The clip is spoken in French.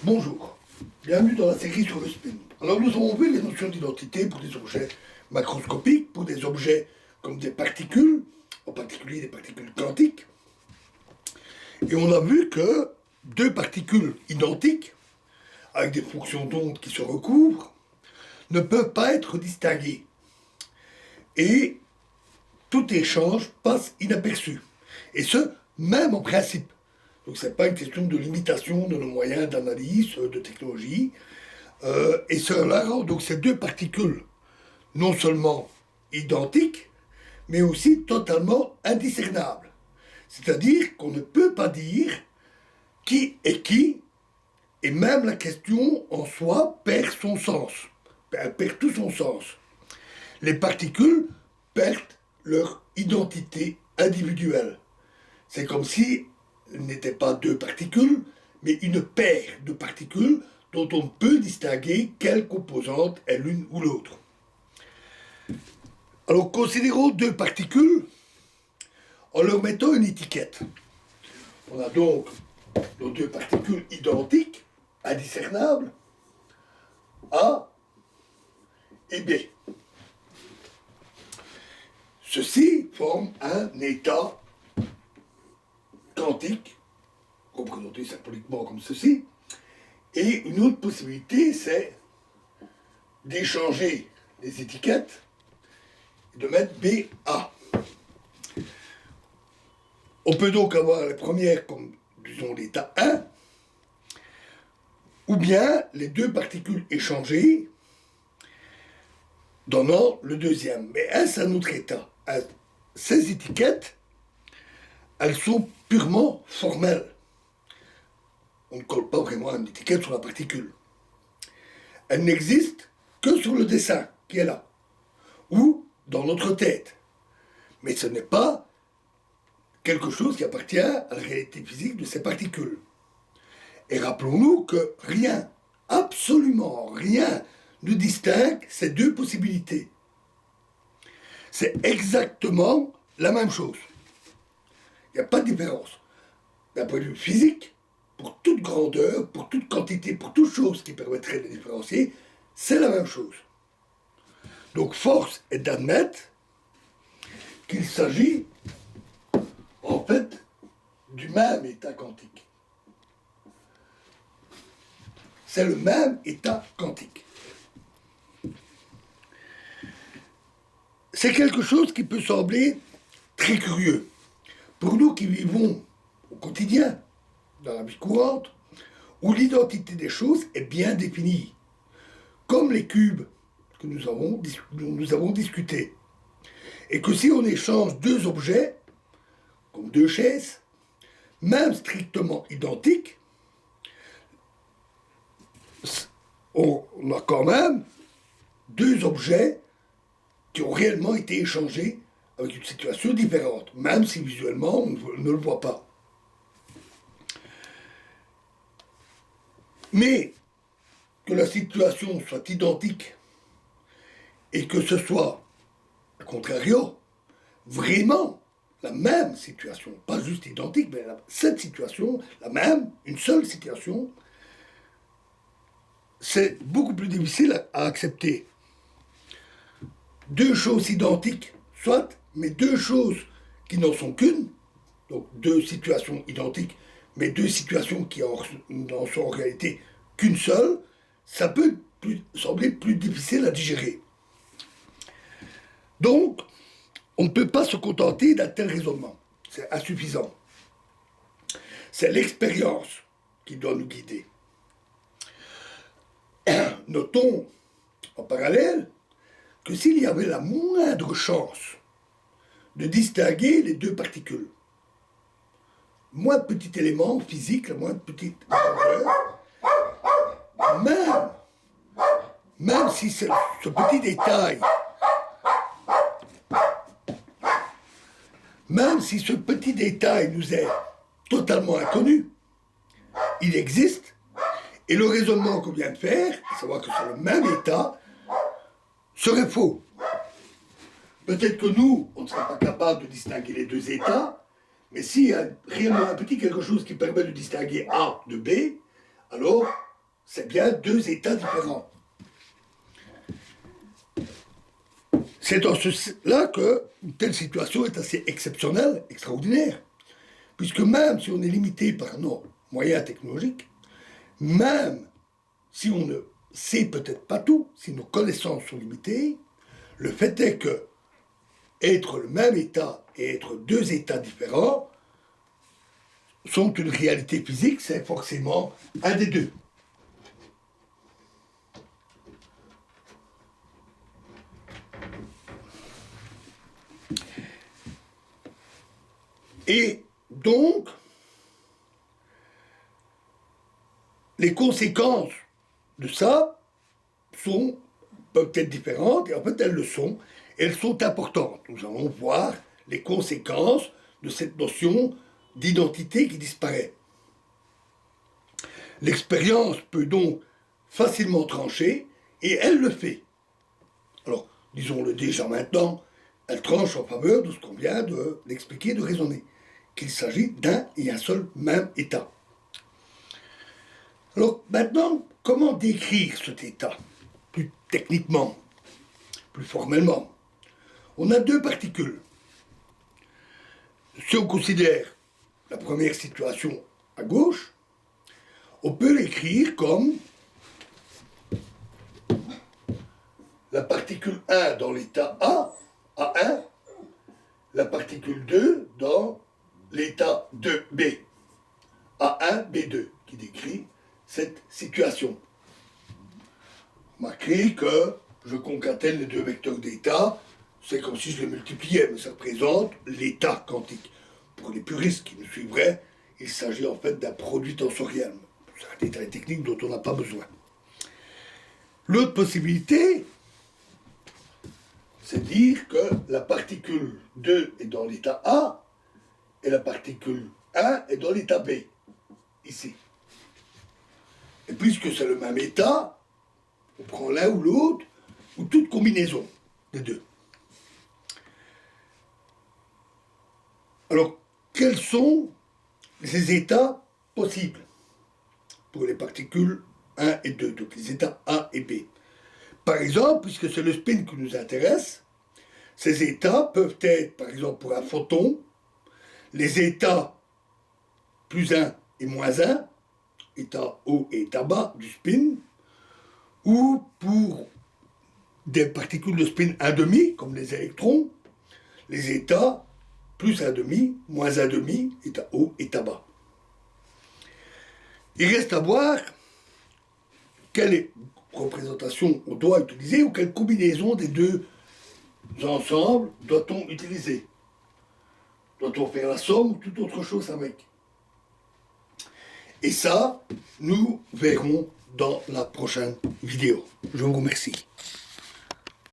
Bonjour, bienvenue dans la série sur le spin. Alors nous avons vu les notions d'identité pour des objets macroscopiques, pour des objets comme des particules, en particulier des particules quantiques. Et on a vu que deux particules identiques, avec des fonctions d'onde qui se recouvrent, ne peuvent pas être distinguées. Et tout échange passe inaperçu. Et ce, même en principe. Donc ce n'est pas une question de limitation de nos moyens d'analyse, de technologie. Et cela rend donc ces deux particules non seulement identiques, mais aussi totalement indiscernables. C'est-à-dire qu'on ne peut pas dire qui est qui, et même la question en soi perd son sens. Elle perd tout son sens. Les particules perdent leur identité individuelle. C'est comme si n'étaient pas deux particules, mais une paire de particules dont on peut distinguer quelle composante est l'une ou l'autre. Alors considérons deux particules en leur mettant une étiquette. On a donc nos deux particules identiques, indiscernables, A et B. Ceci forme un état quantique, représenté symboliquement comme ceci, et une autre possibilité, c'est d'échanger les étiquettes et de mettre BA. On peut donc avoir la première comme, disons, l'état 1, ou bien les deux particules échangées donnant le deuxième. Mais est-ce un autre état? Ces étiquettes, elles sont purement formelles. On ne colle pas vraiment une étiquette sur la particule. Elle n'existe que sur le dessin qui est là, ou dans notre tête. Mais ce n'est pas quelque chose qui appartient à la réalité physique de ces particules. Et rappelons-nous que rien, absolument rien, ne distingue ces deux possibilités. C'est exactement la même chose. Il n'y a pas de différence. D'un point de vue physique, pour toute grandeur, pour toute quantité, pour toute chose qui permettrait de différencier, c'est la même chose. Donc force est d'admettre qu'il s'agit en fait du même état quantique. C'est le même état quantique. C'est quelque chose qui peut sembler très curieux. Pour nous qui vivons au quotidien, dans la vie courante, où l'identité des choses est bien définie, comme les cubes que nous avons discuté. Et que si on échange deux objets, comme deux chaises, même strictement identiques, on a quand même deux objets qui ont réellement été échangés avec une situation différente, même si visuellement on ne le voit pas. Mais que la situation soit identique et que ce soit, à contrario, vraiment la même situation, pas juste identique, mais cette situation, la même, une seule situation, c'est beaucoup plus difficile à accepter. Deux choses identiques, soit, mais deux choses qui n'en sont qu'une, donc deux situations identiques, mais deux situations qui n'en sont en réalité qu'une seule, ça peut sembler plus difficile à digérer. Donc, on ne peut pas se contenter d'un tel raisonnement. C'est insuffisant. C'est l'expérience qui doit nous guider. Notons en parallèle que s'il y avait la moindre chance de distinguer les deux particules, le moins petit élément physique, la moindre petite même si ce petit détail, même si ce petit détail nous est totalement inconnu, il existe, et le raisonnement qu'on vient de faire, à savoir que c'est le même état, serait faux. Peut-être que nous, on ne serait pas capable de distinguer les deux états, mais s'il y a réellement un petit quelque chose qui permet de distinguer A de B, alors c'est bien deux états différents. C'est dans cela que une telle situation est assez exceptionnelle, extraordinaire, puisque même si on est limité par nos moyens technologiques, même si on ne sait peut-être pas tout, si nos connaissances sont limitées, le fait est que être le même état et être deux états différents sont une réalité physique, c'est forcément un des deux. Et donc, les conséquences de ça peuvent être différentes, et en fait elles le sont, et elles sont importantes. Nous allons voir les conséquences de cette notion d'identité qui disparaît. L'expérience peut donc facilement trancher, et elle le fait. Alors, disons-le déjà maintenant, elle tranche en faveur de ce qu'on vient d'expliquer, de raisonner, qu'il s'agit d'un et un seul même état. Alors maintenant, comment décrire cet état, plus techniquement, plus formellement? On a deux particules. Si on considère la première situation à gauche, on peut l'écrire comme la particule 1 dans l'état A, A1, la particule 2 dans l'état 2B, A1, B2, qui décrit cette situation. Remarquez que je concatène les deux vecteurs d'état, c'est comme si je les multipliais, mais ça représente l'état quantique. Pour les puristes qui nous suivraient, il s'agit en fait d'un produit tensoriel. C'est un détail technique dont on n'a pas besoin. L'autre possibilité, c'est dire que la particule 2 est dans l'état A et la particule 1 est dans l'état B, ici. Et puisque c'est le même état, on prend l'un ou l'autre, ou toute combinaison des deux. Alors, quels sont ces états possibles pour les particules 1 et 2, donc les états A et B? Par exemple, puisque c'est le spin qui nous intéresse, ces états peuvent être, par exemple pour un photon, les états plus 1 et moins 1, état haut et état bas du spin, ou pour des particules de spin 1,5, comme les électrons, les états plus 1,5, moins 1,5, état haut, état bas. Il reste à voir quelle représentation on doit utiliser ou quelle combinaison des deux ensembles doit-on utiliser. Doit-on faire la somme ou toute autre chose avec? Et ça, nous verrons dans la prochaine vidéo. Je vous remercie.